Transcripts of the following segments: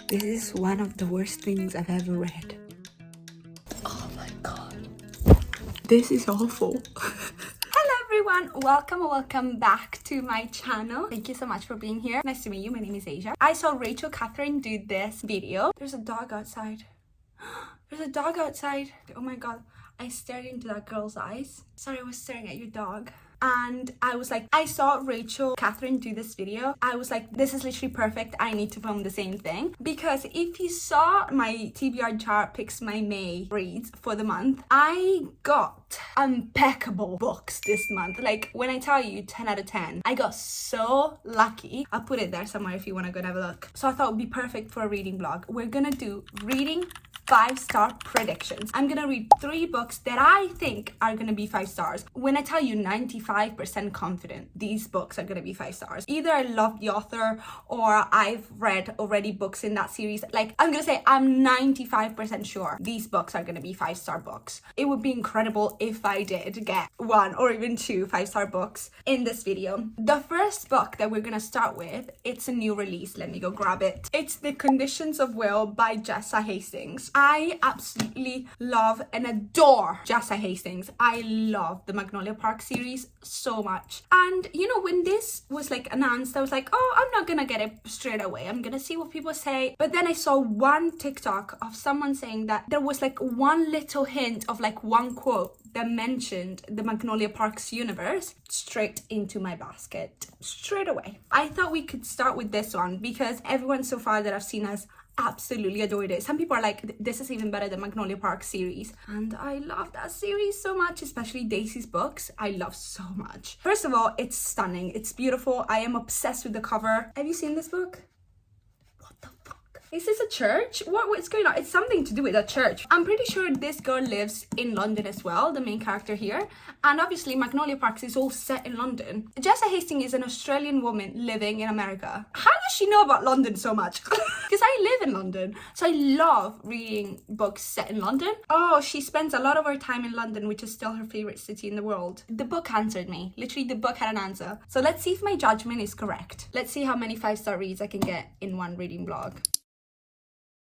This is one of the worst things I've ever read. Oh my god. This is awful. Hello everyone, welcome back to my channel. Thank you so much for being here. Nice to meet you. My name is Asia. I saw Rachel Catherine do this video. There's a dog outside. There's a dog outside. Oh my god. I stared into that girl's eyes. Sorry, I was staring at your dog. And I was like, I saw Rachel Catherine do this video. I was like, this is literally perfect. I need to film the same thing. Because if you saw my TBR chart picks my May reads for the month, I got impeccable books this month. Like when I tell you 10 out of 10, I got so lucky. I'll put it there somewhere if you want to go and have a look. So I thought it would be perfect for a reading vlog. We're gonna do reading 5-star predictions. I'm gonna read 3 books that I think are gonna be 5 stars. When I tell you 95% confident these books are gonna be 5 stars. Either I love the author or I've read already books in that series. Like I'm gonna say I'm 95% sure these books are gonna be 5-star books. It would be incredible if I did get 1 or even 2 5-star books in this video. The first book that we're gonna start with, it's a new release. Let me go grab it. It's The Conditions of Will by Jessa Hastings. I absolutely love and adore Jessa Hastings. I love the Magnolia Park series so much. And you know, when this was like announced, I was like, oh, I'm not gonna get it straight away. I'm gonna see what people say. But then I saw one TikTok of someone saying that there was like one little hint of like one quote that mentioned the Magnolia Parks universe. Straight into my basket, straight away. I thought we could start with this one because everyone so far that I've seen has absolutely adored it. Some people are like, this is even better than Magnolia Park series, and I love that series so much, especially Daisy's books. I love so much. First of all, it's stunning, it's beautiful. I am obsessed with the cover. Have you seen this book? What the fuck? Is this a church? What's going on? It's something to do with a church. I'm pretty sure this girl lives in London as well, the main character here. And obviously Magnolia Parks is all set in London. Jessa Hastings is an Australian woman living in America. How does she know about London so much? Because I live in London, so I love reading books set in London. Oh, she spends a lot of her time in London, which is still her favorite city in the world. The book answered me. Literally, the book had an answer. So let's see if my judgment is correct. Let's see how many 5-star reads I can get in one reading vlog.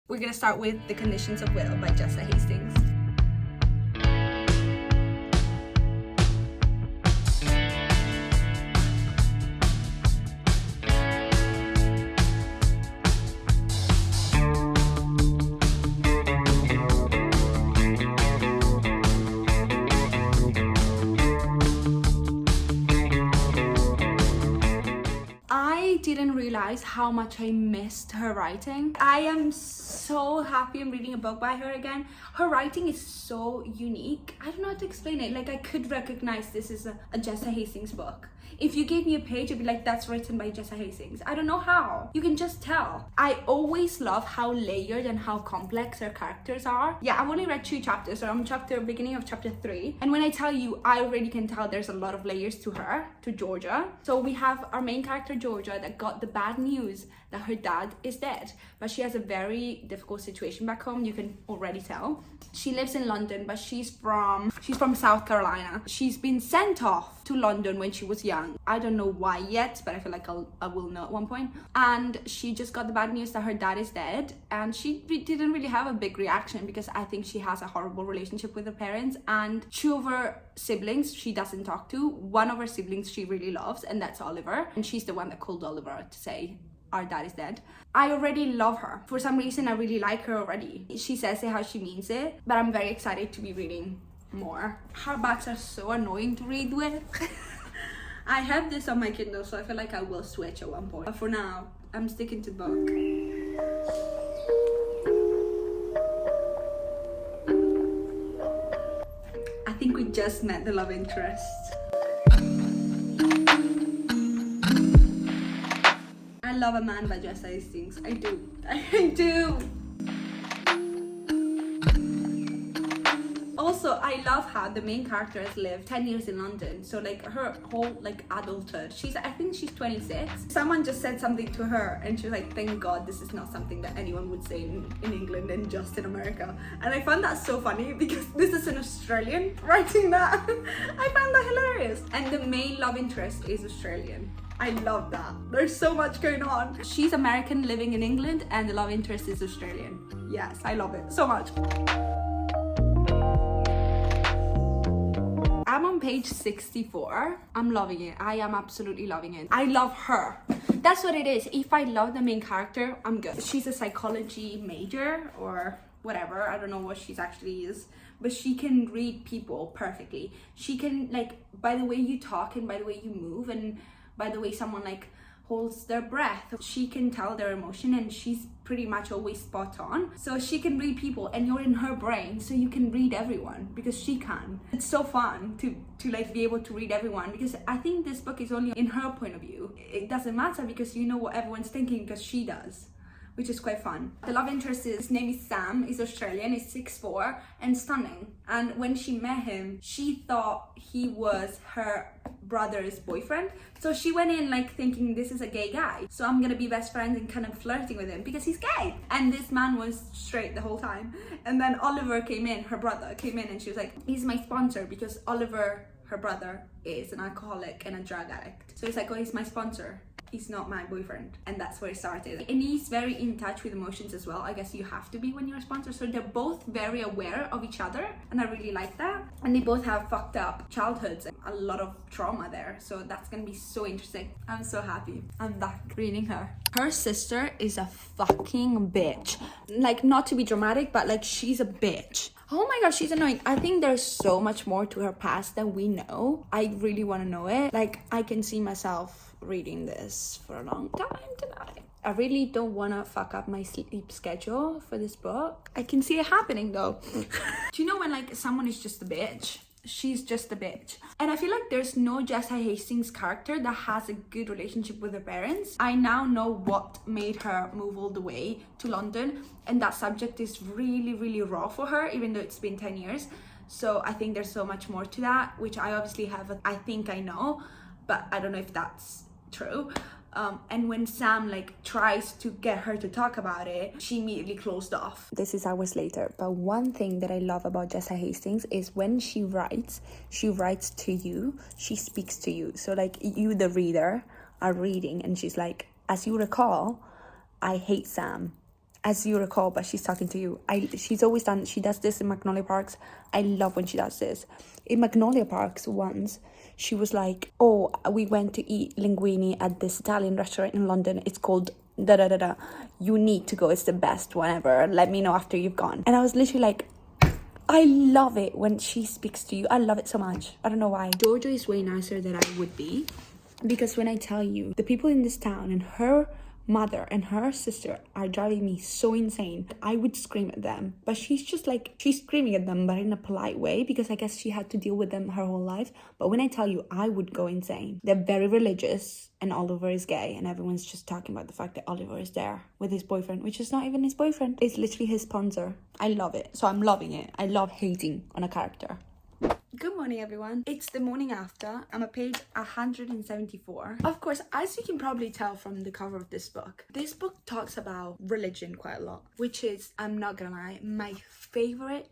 We're gonna start with The Conditions of Will by Jessa Hastings. I didn't realize how much I missed her writing. I am so happy I'm reading a book by her again. Her writing is so unique. I don't know how to explain it. Like I could recognize this is a Jessa Hastings book. If you gave me a page, I'd be like, that's written by Jessa Hastings. I don't know how. You can just tell. I always love how layered and how complex her characters are. Yeah, I've only read 2 chapters, so I'm beginning of chapter 3. And when I tell you, I already can tell there's a lot of layers to her, to Georgia. So we have our main character, Georgia, that got the bad news that her dad is dead. But she has a very difficult situation back home, you can already tell. She lives in London, but she's from South Carolina. She's been sent off to London when she was young. I don't know why yet, but I feel like I will know at one point. And she just got the bad news that her dad is dead, and she didn't really have a big reaction because I think she has a horrible relationship with her parents, and 2 of her siblings she doesn't talk to. One of her siblings she really loves, and that's Oliver, and she's the one that called Oliver to say our dad is dead. I already love her. For some reason, I really like her already. She says it how she means it, but I'm very excited to be reading more. Hardbacks are so annoying to read with. I have this on my Kindle, so I feel like I will switch at one point. But for now, I'm sticking to the book. I think we just met the love interest. I love a man by Jessa Hastings. I do. I do. Also, also, I love how the main character has lived 10 years in London. So like her whole like adulthood, I think she's 26. Someone just said something to her and she was like, thank God this is not something that anyone would say in England and just in America. And I found that so funny because this is an Australian writing that. I found that hilarious. And the main love interest is Australian. I love that. There's so much going on. She's American living in England and the love interest is Australian. Yes, I love it so much. I'm on page 64. I'm loving it. I am absolutely loving it. I love her. That's what it is. If I love the main character, I'm good. She's a psychology major or whatever. I don't know what she's actually is. But she can read people perfectly. She can, like, by the way you talk and by the way you move and by the way someone like holds their breath, she can tell their emotion and she's pretty much always spot on. So she can read people and you're in her brain, so you can read everyone because she can. It's so fun to like be able to read everyone because I think this book is only in her point of view. It doesn't matter because you know what everyone's thinking because she does, which is quite fun. The love interest his name is Sam, he's Australian, he's 6'4" and stunning. And when she met him, she thought he was her brother's boyfriend. So she went in like thinking this is a gay guy. So I'm gonna be best friends and kind of flirting with him because he's gay. And this man was straight the whole time. And then Oliver came in, her brother came in and she was like, he's my sponsor because Oliver, her brother, is an alcoholic and a drug addict. So he's like, oh, he's my sponsor. He's not my boyfriend. And that's where it started. And he's very in touch with emotions as well. I guess you have to be when you're a sponsor. So they're both very aware of each other. And I really like that. And they both have fucked up childhoods and a lot of trauma there. So that's gonna be so interesting. I'm so happy. I'm back reading her. Her sister is a fucking bitch. Like, not to be dramatic, but like she's a bitch. Oh my gosh, she's annoying. I think there's so much more to her past than we know. I really want to know it. Like, I can see myself reading this for a long time tonight. I really don't want to fuck up my sleep schedule for this book. I can see it happening though. Do you know when like someone is just a bitch? She's just a bitch. And I feel like there's no Jessa Hastings character that has a good relationship with her parents. I now know what made her move all the way to London, and that subject is really, really raw for her, even though it's been 10 years. So I think there's so much more to that, which I obviously have, I think I know, but I don't know if that's true. And when Sam like tries to get her to talk about it, she immediately closed off. This is hours later, but one thing that I love about Jessa Hastings is when she writes to you, she speaks to you. So like you, the reader, are reading and she's like, as you recall, I hate Sam. As you recall, but she's talking to you. She does this in Magnolia Parks. I love when she does this. In Magnolia Parks once, she was like, oh, we went to eat linguine at this Italian restaurant in London. It's called da-da-da-da. You need to go. It's the best one ever. Let me know after you've gone. And I was literally like, I love it when she speaks to you. I love it so much. I don't know why. Jojo is way nicer than I would be. Because when I tell you, the people in this town and her mother and her sister are driving me so insane. I would scream at them, but she's just like, she's screaming at them but in a polite way because I guess she had to deal with them her whole life. But when I tell you, I would go insane. They're very religious and Oliver is gay and everyone's just talking about the fact that Oliver is there with his boyfriend, which is not even his boyfriend. It's literally his sponsor. I love it. So I'm loving it. I love hating on a character. Good morning, everyone. It's the morning after. I'm at page 174. Of course, as you can probably tell from the cover of this book talks about religion quite a lot, which is, I'm not gonna lie, my favorite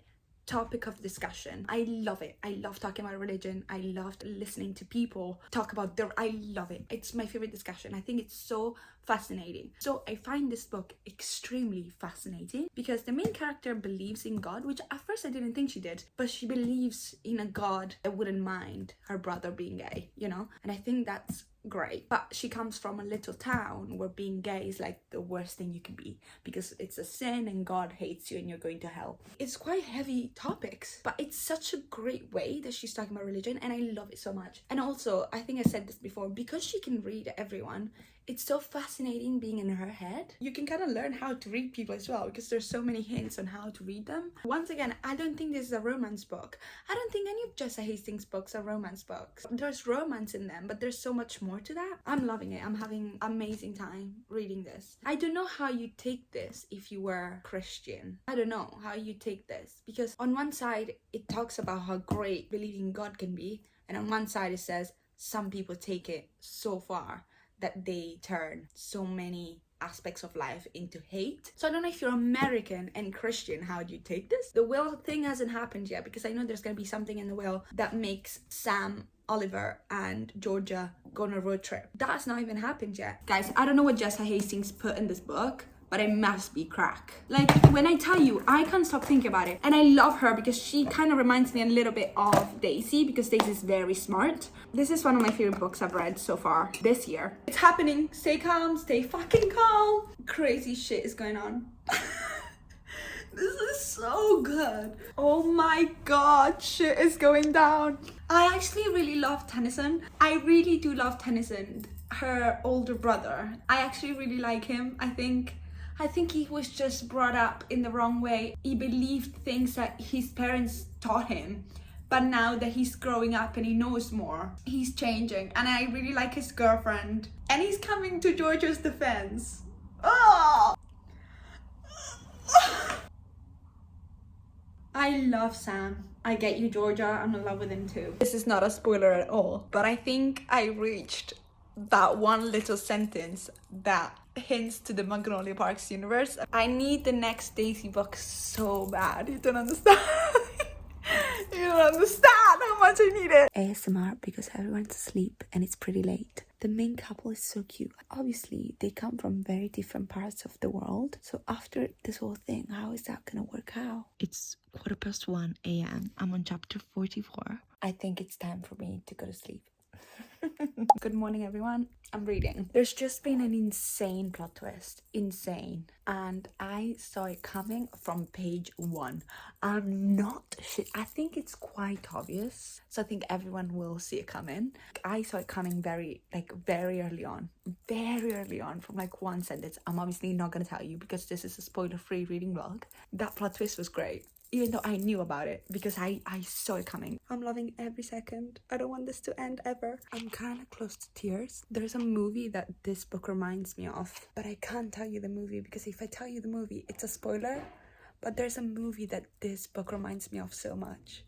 topic of discussion. I love it. I love talking about religion. I love listening to people talk about I love it. It's my favorite discussion. I think it's so fascinating. So I find this book extremely fascinating because the main character believes in God, which at first I didn't think she did, but she believes in a God that wouldn't mind her brother being gay, you know? And I think that's great. But she comes from a little town where being gay is like the worst thing you can be because it's a sin and God hates you and you're going to hell. It's quite heavy topics, but it's such a great way that she's talking about religion and I love it so much. And also, I think I said this before, because she can read everyone, It's so fascinating being in her head. You can kind of learn how to read people as well because there's so many hints on how to read them. Once again, I don't think this is a romance book. I don't think any of Jessa Hastings' books are romance books. There's romance in them, but there's so much more to that. I'm loving it. I'm having an amazing time reading this. I don't know how you take this if you were Christian. I don't know how you take this because on one side, it talks about how great believing God can be. And on one side, it says some people take it so far that they turn so many aspects of life into hate. So I don't know if you're American and Christian, how do you take this? The will thing hasn't happened yet because I know there's gonna be something in the will that makes Sam, Oliver and Georgia go on a road trip. That's not even happened yet. Guys, I don't know what Jessa Hastings put in this book, but it must be crack. Like, when I tell you, I can't stop thinking about it. And I love her because she kind of reminds me a little bit of Daisy because Daisy is very smart. This is one of my favorite books I've read so far this year. It's happening. Stay calm. Stay fucking calm. Crazy shit is going on. This is so good. Oh my god, shit is going down. I actually really love Tennyson. I really do love Tennyson, her older brother. I actually really like him. I think he was just brought up in the wrong way. He believed things that his parents taught him. But now that he's growing up and he knows more, he's changing. And I really like his girlfriend. And he's coming to Georgia's defense. Oh! I love Sam. I get you, Georgia. I'm in love with him too. This is not a spoiler at all. But I think I reached that one little sentence that hints to the Magnolia Parks universe. I need the next Daisy book so bad. You don't understand. You don't understand how much I need it. ASMR because everyone's asleep and it's pretty late. The main couple is so cute. Obviously, they come from very different parts of the world. So after this whole thing, how is that gonna work out? It's 1:15 a.m. I'm on chapter 44. I think it's time for me to go to sleep. Good morning, everyone. I'm reading. There's just been an insane plot twist. Insane. And I saw it coming from page 1. I'm not shit. I think it's quite obvious. So I think everyone will see it coming. I saw it coming very early on. Very early on from like one sentence. I'm obviously not going to tell you because this is a spoiler-free reading vlog. That plot twist was great. Even though I knew about it because I saw it coming. I'm loving every second. I don't want this to end ever. I'm kind of close to tears. There's a movie that this book reminds me of, but I can't tell you the movie because if I tell you the movie, it's a spoiler. But there's a movie that this book reminds me of so much.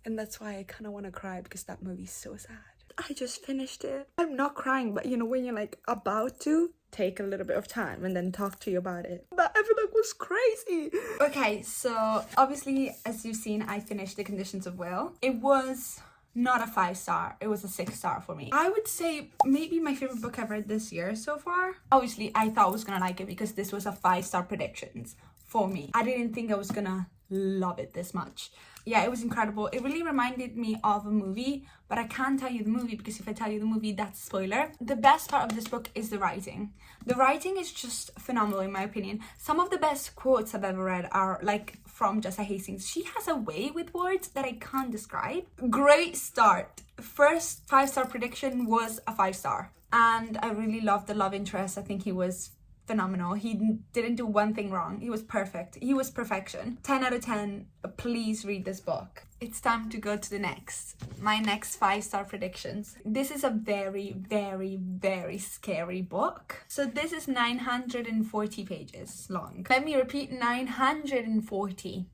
And that's why I kind of want to cry because that movie's so sad. I just finished it. I'm not crying, but you know, when you're like about to, take a little bit of time and then talk to you about it. That epilogue was crazy. Okay, so obviously, as you've seen, I finished The Conditions of Will. It was not a 5-star. It was a 6-star for me. I would say maybe my favorite book I've read this year so far. Obviously, I thought I was gonna like it because this was a 5-star predictions for me. I didn't think I was gonna love it this much. Yeah, it was incredible. It really reminded me of a movie, but I can't tell you the movie because if I tell you the movie, that's a spoiler. The best part of this book is the writing. The writing is just phenomenal in my opinion. Some of the best quotes I've ever read are like from Jessa Hastings. She has a way with words that I can't describe. Great start. First 5-star prediction was a 5-star. And I really loved the love interest. I think he was phenomenal. He didn't do one thing wrong. He was perfect. He was perfection. 10 out of 10. Please read this book. It's time to go to the next. My next 5-star predictions. This is a very, very, very scary book. So this is 940 pages long. Let me repeat, 940.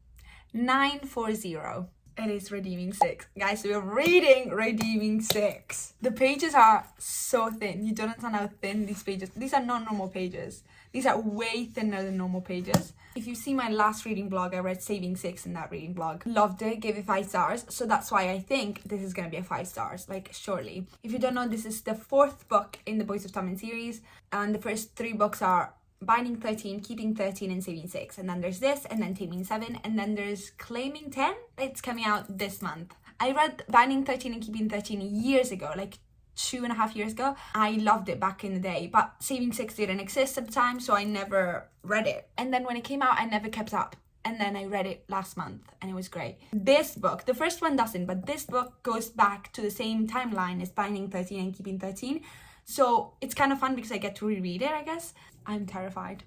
940. It is Redeeming 6. Guys, we are reading Redeeming 6. The pages are so thin. You don't understand how thin these pages. These are not normal pages. These are way thinner than normal pages. If you see my last reading blog, I read Saving 6 in that reading blog. Loved it, gave it 5 stars. So that's why I think this is gonna be a 5 stars, like surely. If you don't know, this is the 4th book in the Boys of Tommen series. And the first 3 books are Binding 13, Keeping 13, and Saving 6. And then there's this, and then Taming 7, and then there's Claiming 10. It's coming out this month. I read Binding 13 and Keeping 13 years ago, like 2.5 years ago. I loved it back in the day, but Saving 6 didn't exist at the time, so I never read it. And then when it came out, I never kept up. And then I read it last month, and it was great. This book, the first one doesn't, but this book goes back to the same timeline as Binding 13 and Keeping 13. So it's kind of fun because I get to reread it, I guess. I'm terrified.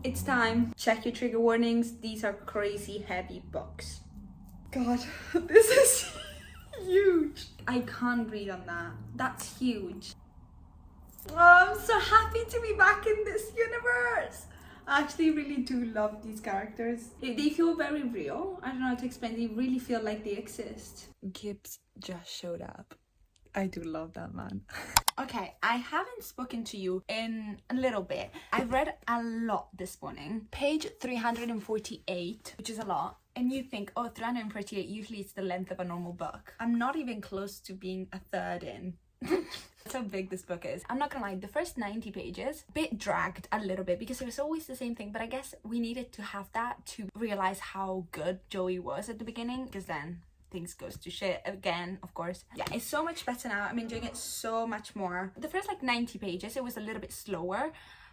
It's time. Check your trigger warnings. These are crazy heavy books. God, this is huge. I can't read on that. That's huge. Oh, I'm so happy to be back in this universe. I actually really do love these characters. They feel very real. I don't know how to explain. They really feel like they exist. Gibbs just showed up. I do love that man. Okay, I haven't spoken to you in a little bit. I've read a lot this morning. Page 348, which is a lot. And you think, oh, 348, usually it's the length of a normal book. I'm not even close to being a third in. That's how big this book is. I'm not gonna lie, the first 90 pages, a bit dragged a little bit because it was always the same thing, but I guess we needed to have that to realize how good Joey was at the beginning, because then things goes to shit again, of course. Yeah, it's so much better now. I'm enjoying it so much more. The first like 90 pages, it was a little bit slower.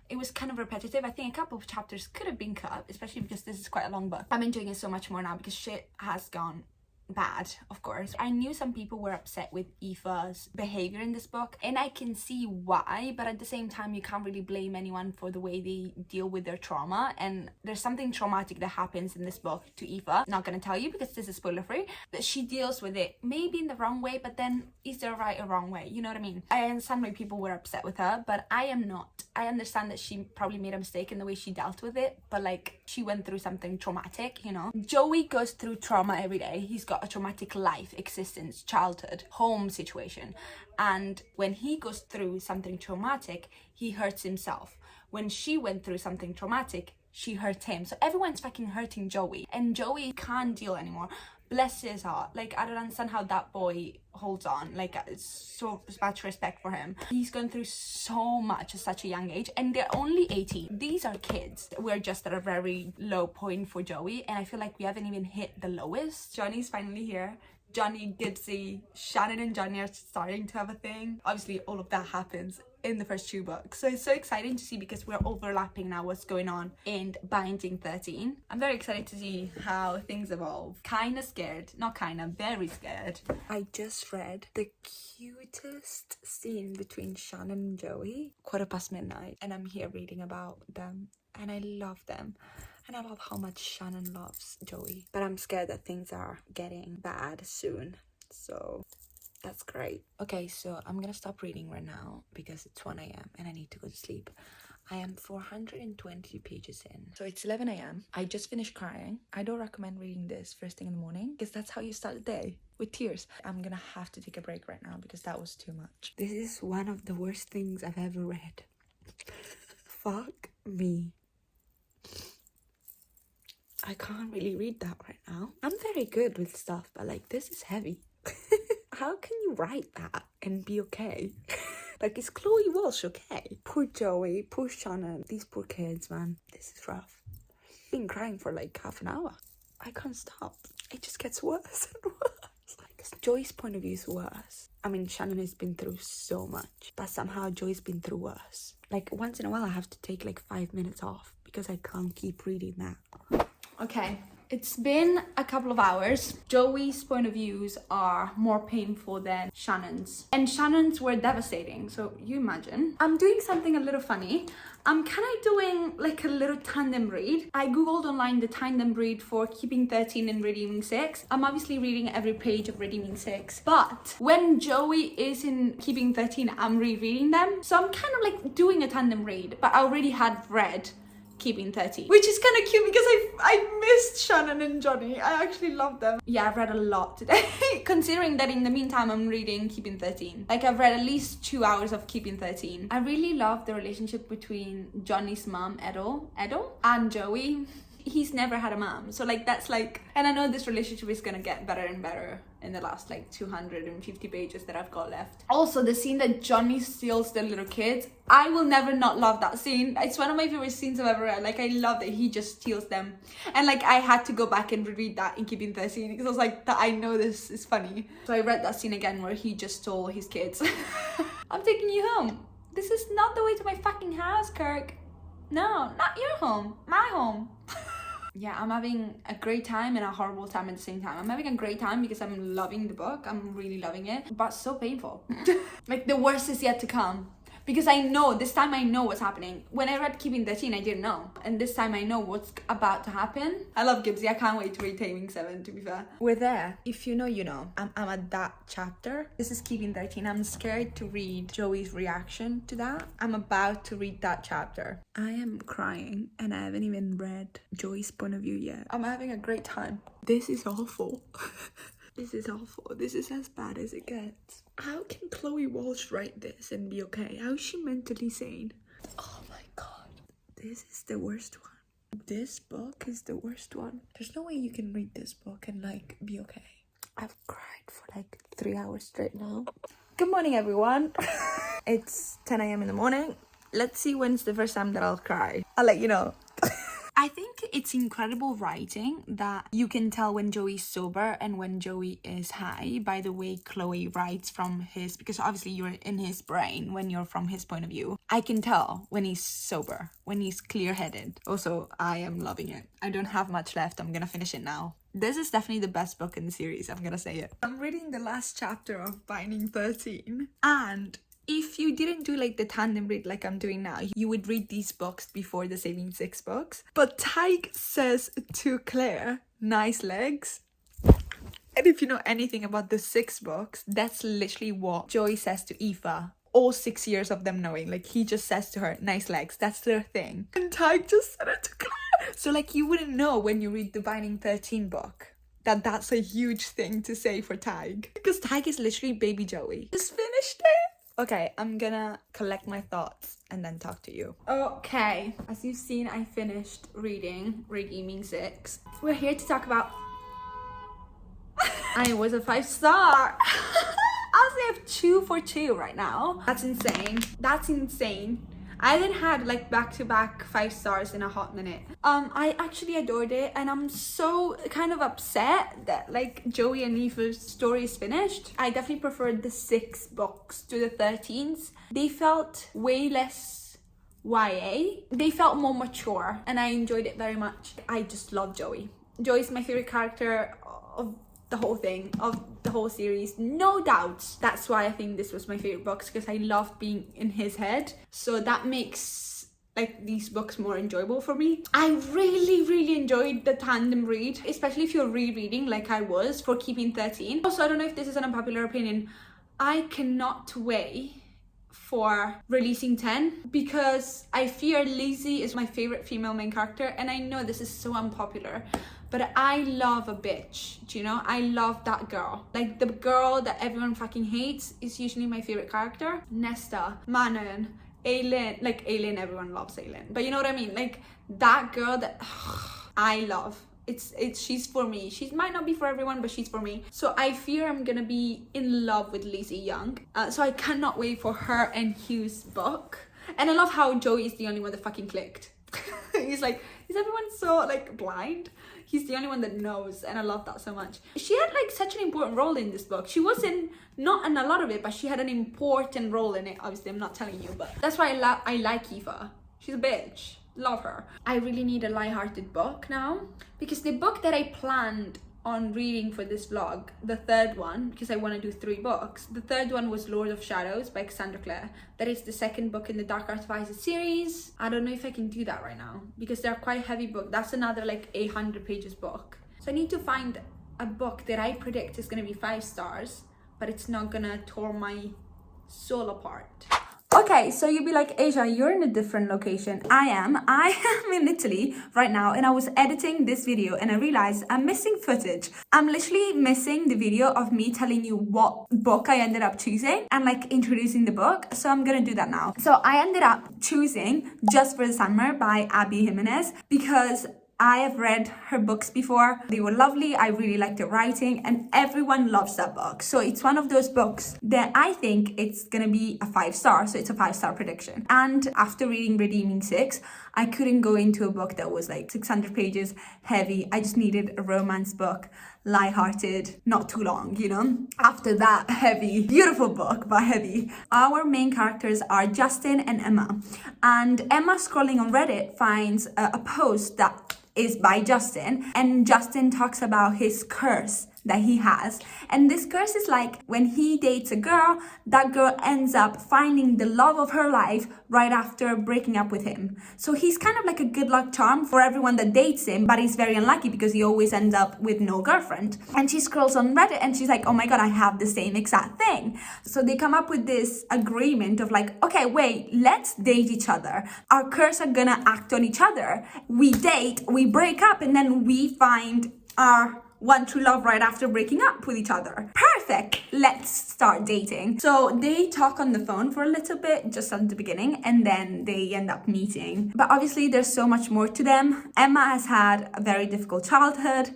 It was kind of repetitive. I think a couple of chapters could have been cut, especially because this is quite a long book. I'm enjoying it so much more now because shit has gone bad, of course. I knew some people were upset with Aoife's behavior in this book, and I can see why, but at the same time you can't really blame anyone for the way they deal with their trauma. And there's something traumatic that happens in this book to Aoife. Not gonna tell you because this is spoiler free, but she deals with it maybe in the wrong way, but then is there a right or wrong way? You know what I mean? I understand why people were upset with her, but I am not. I understand that she probably made a mistake in the way she dealt with it, but like she went through something traumatic, you know? Joey goes through trauma every day. He's got a traumatic life, existence, childhood, home situation, and when he goes through something traumatic, he hurts himself. When she went through something traumatic, she hurt him. So everyone's fucking hurting Joey, and Joey can't deal anymore. Bless his heart. Like, I don't understand how that boy holds on. Like, it's so much respect for him. He's gone through so much at such a young age, and they're only 18. These are kids. We're just at a very low point for Joey, and I feel like we haven't even hit the lowest. Johnny's finally here. Johnny, Gibbsy, Shannon and Johnny are starting to have a thing. Obviously, all of that happens in the first two books. So it's so exciting to see because we're overlapping now what's going on in Binding 13. I'm very excited to see how things evolve. Kinda scared. Not kinda, very scared. I just read the cutest scene between Shannon and Joey, midnight, and I'm here reading about them, and I love them. And I love how much Shannon loves Joey. But I'm scared that things are getting bad soon. So that's great. Okay, so I'm gonna stop reading right now because it's 1 a.m. and I need to go to sleep. I am 420 pages in. So it's 11 a.m. I just finished crying. I don't recommend reading this first thing in the morning because that's how you start the day, with tears. I'm gonna have to take a break right now because that was too much. This is one of the worst things I've ever read. Fuck me. I can't really read that right now. I'm very good with stuff, but like this is heavy. How can you write that and be okay? Like, is Chloe Walsh okay? Poor Joey, poor Shannon, these poor kids, man. This is rough. I've been crying for like half an hour. I can't stop. It just gets worse and worse. Like, Joy's point of view is worse. I mean, Shannon has been through so much, but somehow Joy's been through worse. Like, once in a while I have to take like 5 minutes off because I can't keep reading that. Okay, it's been a couple of hours. Joey's point of views are more painful than Shannon's. And Shannon's were devastating, so you imagine. I'm doing something a little funny. I'm kind of doing like a little tandem read. I googled online the tandem read for Keeping 13 and Redeeming 6. I'm obviously reading every page of Redeeming 6. But when Joey is in Keeping 13, I'm rereading them. So I'm kind of like doing a tandem read, but I already had read Keeping 13, which is kind of cute because I missed Shannon and Johnny. I actually love them. Yeah, I've read a lot today. Considering that in the meantime I'm reading Keeping 13. Like, I've read at least 2 hours of Keeping 13. I really love the relationship between Johnny's mom, Edo, and Joey. He's never had a mom, so like that's like, and I know this relationship is gonna get better and better in the last like 250 pages that I've got left. Also, the scene that Johnny steals the little kids, I will never not love that scene. It's one of my favorite scenes I've ever read. Like, I love that he just steals them, and like I had to go back and reread that in Keeping 13 because I was like, I know this is funny. So I read that scene again where he just stole his kids. I'm taking you home. This is not the way to my fucking house, Kirk. No, not your home, my home. Yeah, I'm having a great time and a horrible time at the same time. I'm having a great time because I'm loving the book. I'm really loving it, but so painful. Like the worst is yet to come. Because I know, this time I know what's happening. When I read Keeping 13, I didn't know. And this time I know what's about to happen. I love Gibbsy. I can't wait to read Taming 7, to be fair. We're there. If you know, you know. I'm at that chapter. This is Keeping 13. I'm scared to read Joey's reaction to that. I'm about to read that chapter. I am crying and I haven't even read Joey's point of view yet. I'm having a great time. This is awful. This is awful. This is as bad as it gets. How can Chloe Walsh write this and be okay? How is she mentally sane? Oh my god. This is the worst one. This book is the worst one. There's no way you can read this book and like be okay. I've cried for like 3 hours straight now. Good morning, everyone. It's 10 a.m. in the morning. Let's see when's the first time that I'll cry. I'll let you know. I think it's incredible writing that you can tell when Joey's sober and when Joey is high by the way Chloe writes from his, because obviously you're in his brain when you're from his point of view. I can tell when he's sober, when he's clear-headed. Also, I am loving it. I don't have much left. I'm gonna finish it now. This is definitely the best book in the series. I'm gonna say it. I'm reading the last chapter of Binding 13 and if you didn't do like the tandem read like I'm doing now, you would read these books before the Saving Six books. But Tig says to Claire, nice legs. And if you know anything about the 6 books, that's literally what Joey says to Aoife. All 6 years of them knowing. Like he just says to her, nice legs. That's their thing. And Tig just said it to Claire. So like you wouldn't know when you read the Binding 13 book that that's a huge thing to say for Tig. Because Tig is literally baby Joey. Just finished it. Okay, I'm gonna collect my thoughts and then talk to you. Okay, as you've seen, I finished reading Redeeming 6. We're here to talk about... I was a 5-star. I have 2 for 2 right now. That's insane. That's insane. I haven't had like back-to-back 5 stars in a hot minute. I actually adored it and I'm so kind of upset that like Joey and Aoife's story is finished. I definitely preferred the 6 books to the 13s. They felt way less YA. They felt more mature and I enjoyed it very much. I just love Joey. Joey's my favorite character of the whole thing, of the whole series, no doubts. That's why I think this was my favorite books, because I loved being in his head. So that makes like these books more enjoyable for me. I really enjoyed the tandem read, especially if you're rereading like I was for Keeping 13. Also, I don't know if this is an unpopular opinion, I cannot wait for Releasing 10 because I fear Lizzie is my favorite female main character, and I know this is so unpopular, but I love a bitch, do you know? I love that girl. Like the girl that everyone fucking hates is usually my favorite character. Nesta, Manon, Aylin. Like Aylin, everyone loves Aylin. But you know what I mean? Like that girl that I love. She's for me. She might not be for everyone, but she's for me. So I fear I'm gonna be in love with Lizzie Young. So I cannot wait for her and Hugh's book. And I love how Joey is the only one that fucking clicked. He's like, is everyone so like blind? He's the only one that knows, and I love that so much. She had like such an important role in this book. She wasn't, not in a lot of it, but she had an important role in it. Obviously, I'm not telling you, but that's why I like Aoife. She's a bitch. Love her. I really need a lighthearted book now, because the book that I planned on reading for this vlog, the 3rd one, because I want to do 3 books, the 3rd one was Lord of Shadows by Cassandra Clare. That is the 2nd book in the Dark Artifices series. I don't know if I can do that right now because they're quite heavy book. That's another like 800 pages book. So I need to find a book that I predict is going to be 5 stars, but it's not gonna tear my soul apart. Okay, so you'd be like, Asia, you're in a different location. I am in Italy right now, and I was editing this video and I realized I'm missing footage. I'm literally missing the video of me telling you what book I ended up choosing and like introducing the book. So I'm gonna do that now. So I ended up choosing Just for the Summer by Abby Jimenez because I have read her books before. They were lovely. I really liked the writing and everyone loves that book. So it's one of those books that I think it's gonna be a 5-star. So it's a 5-star prediction. And after reading Redeeming 6, I couldn't go into a book that was like 600 pages heavy. I just needed a romance book lighthearted, not too long, you know, after that heavy, beautiful book, but heavy. Our main characters are Justin and Emma. And Emma, scrolling on Reddit, finds a post that is by Justin, and Justin talks about his curse that he has. And this curse is like when he dates a girl, that girl ends up finding the love of her life right after breaking up with him. So he's kind of like a good luck charm for everyone that dates him, but he's very unlucky because he always ends up with no girlfriend. And she scrolls on Reddit and she's like, oh my god, I have the same exact thing. So they come up with this agreement of like, okay, wait, let's date each other. Our curse are gonna act on each other. We date, we break up, and then we find our one true love right after breaking up with each other. Perfect, let's start dating. So they talk on the phone for a little bit just at the beginning, and then they end up meeting. But obviously there's so much more to them. Emma has had a very difficult childhood.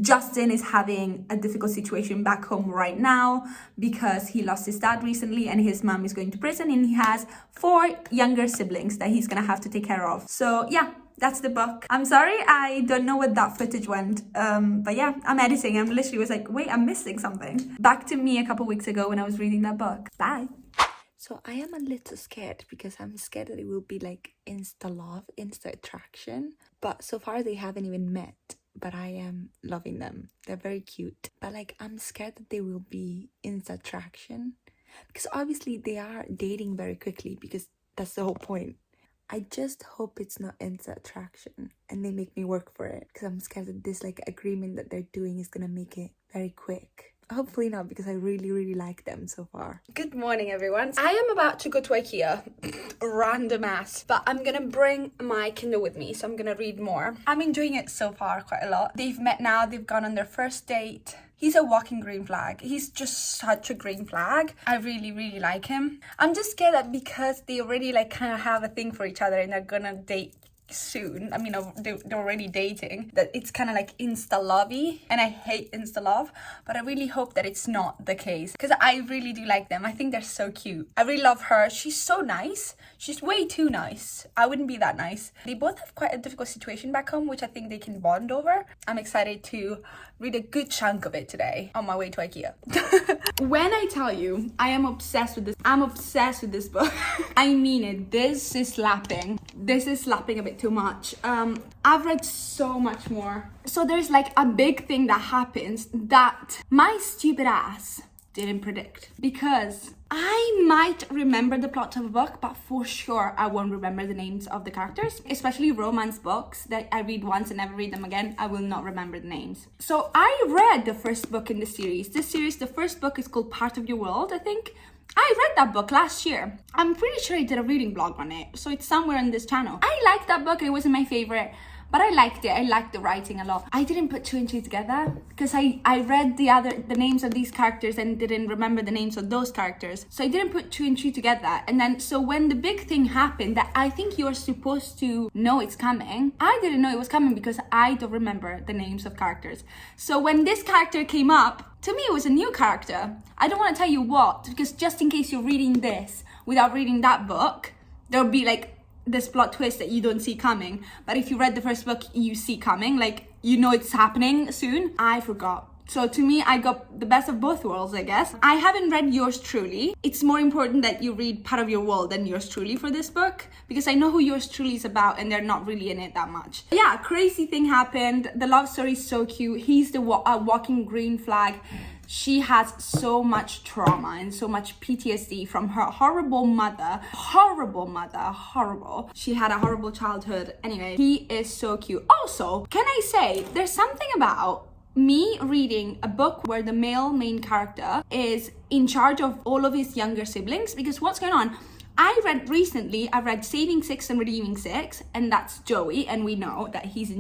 Justin is having a difficult situation back home right now because he lost his dad recently and his mom is going to prison, and he has 4 younger siblings that he's gonna have to take care of. So yeah, that's the book. I'm sorry, I don't know what that footage went. But yeah, I'm editing. I'm literally was like, wait, I'm missing something. Back to me a couple weeks ago when I was reading that book. Bye. So I am a little scared because I'm scared that it will be like insta love, insta attraction. But so far they haven't even met. But I am loving them. They're very cute. But like I'm scared that they will be insta attraction. Because obviously they are dating very quickly because that's the whole point. I just hope it's not instant attraction and they make me work for it, because I'm scared that this like agreement that they're doing is gonna make it very quick. Hopefully not, because I really like them so far. Good morning, everyone. I am about to go to IKEA, random ass, but I'm gonna bring my Kindle with me, so I'm gonna read more. I'm enjoying it so far quite a lot. They've met now, they've gone on their first date. He's a walking green flag. He's just such a green flag. I really like him. I'm just scared that because they already like kind of have a thing for each other and they're gonna date soon, I mean they're already dating, that it's kind of like insta lovey, and I hate insta love, but I really hope that it's not the case, because I really do like them. I think they're so cute. I really love her. She's so nice. She's way too nice. I wouldn't be that nice. They both have quite a difficult situation back home, which I think they can bond over. I'm excited to read a good chunk of it today on my way to IKEA. When I tell you I am obsessed with this, I'm obsessed with this book. I mean it. This is slapping. This is slapping a bit too much. I've read so much more. So there's like a big thing that happens that my stupid ass didn't predict, because I might remember the plot of a book, but for sure I won't remember the names of the characters, especially romance books that I read once and never read them again. I will not remember the names. So I read the first book in the series. This series, the first book is called Part of Your World, I think. I read that book last year. I'm pretty sure I did a reading blog on it, so it's somewhere on this channel. I liked that book and it wasn't my favorite, but I liked it. I liked the writing a lot. I didn't put 2 and 2 together because I read the names of these characters and didn't remember the names of those characters. So I didn't put 2 and 2 together. And then, so when the big thing happened that I think you're supposed to know it's coming, I didn't know it was coming because I don't remember the names of characters. So when this character came up, to me it was a new character. I don't want to tell you what, because just in case you're reading this without reading that book, there'll be like this plot twist that you don't see coming. But if you read the first book, you see coming, like you know it's happening soon. I forgot. So to me, I got the best of both worlds, I guess. I haven't read Yours Truly. It's more important that you read Part of Your World than Yours Truly for this book, because I know who Yours Truly is about and they're not really in it that much. Yeah, crazy thing happened. The love story is so cute. He's the walking green flag. She has so much trauma and so much PTSD from her horrible mother. Horrible. She had a horrible childhood. Anyway, he is so cute. Also, can I say, there's something about me reading a book where the male main character is in charge of all of his younger siblings, because what's going on? I read Saving 6 and Redeeming 6, and that's Joey, and we know that he's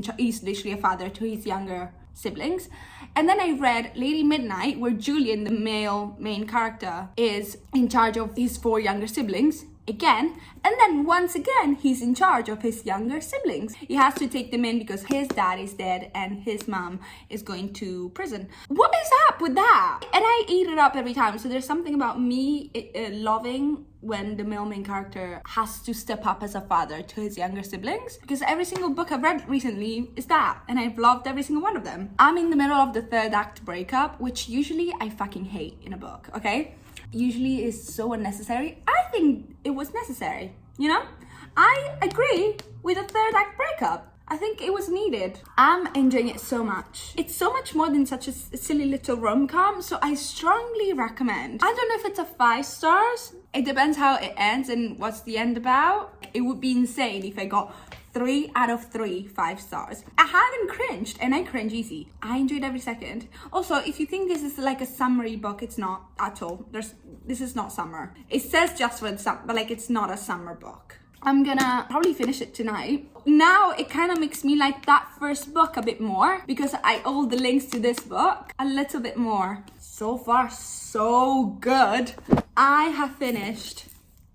literally a father to his younger siblings. And then I read Lady Midnight, where Julian, the male main character, is in charge of his 4 younger siblings again, and then once again he's in charge of his younger siblings. He has to take them in because his dad is dead and his mom is going to prison. What is up with that? And I eat it up every time. So there's something about me loving when the male main character has to step up as a father to his younger siblings, because every single book I've read recently is that, and I've loved every single one of them. I'm in the middle of the third act breakup, which usually I fucking hate in a book, okay? Usually is so unnecessary. I think it was necessary, you know? I agree with the third act breakup. I think it was needed. I'm enjoying it so much. It's so much more than such a silly little rom-com, so I strongly recommend. I don't know if it's a 5 stars. It depends how it ends and what's the end about. It would be insane if I got 3 out of 3 5 stars. I haven't cringed, and I cringe easy. I enjoyed every second. Also, if you think this is like a summery book, it's not at all. This is not summer. It says just for the summer, but like it's not a summer book. I'm gonna probably finish it tonight. Now it kind of makes me like that first book a bit more, because I owe the links to this book a little bit more. So far, so good. I have finished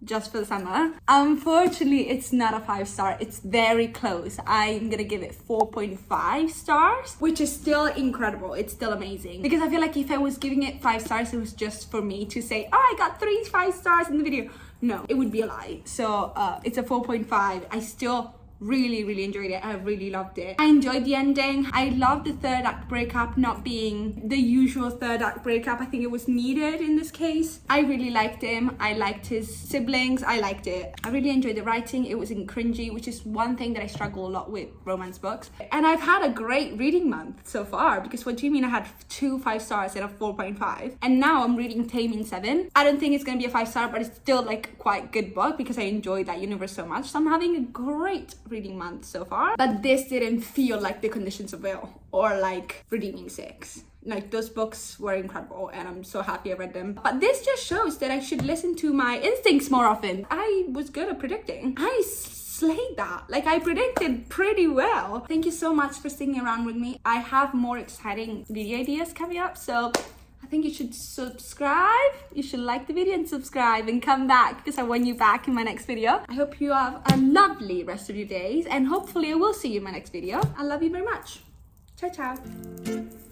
Just for the Summer. Unfortunately, it's not a 5 star. It's very close. I'm gonna give it 4.5 stars, which is still incredible. It's still amazing, because I feel like if I was giving it 5 stars, it was just for me to say, oh, I got 3 5 stars in the video. No, it would be a lie. So it's a 4.5. I still really enjoyed it. I really loved it. I enjoyed the ending. I loved the third act breakup not being the usual third act breakup. I think it was needed in this case. I really liked him. I liked his siblings. I liked it. I really enjoyed the writing. It wasn't cringy, which is one thing that I struggle a lot with romance books. And I've had a great reading month so far, because what do you mean I had 2 5 stars and a 4.5, and now I'm reading Taming 7. I don't think it's gonna be a 5 star, but it's still like quite good book because I enjoyed that universe so much. So I'm having a great reading month so far, but this didn't feel like The Conditions of Will or like Redeeming 6. Like, those books were incredible and I'm so happy I read them. But this just shows that I should listen to my instincts more often. I was good at predicting. I slayed that. Like, I predicted pretty well. Thank you so much for sticking around with me. I have more exciting video ideas coming up, so I think you should subscribe. You should like the video and subscribe and come back, because I want you back in my next video. I hope you have a lovely rest of your days, and hopefully I will see you in my next video. I love you very much. Ciao, ciao.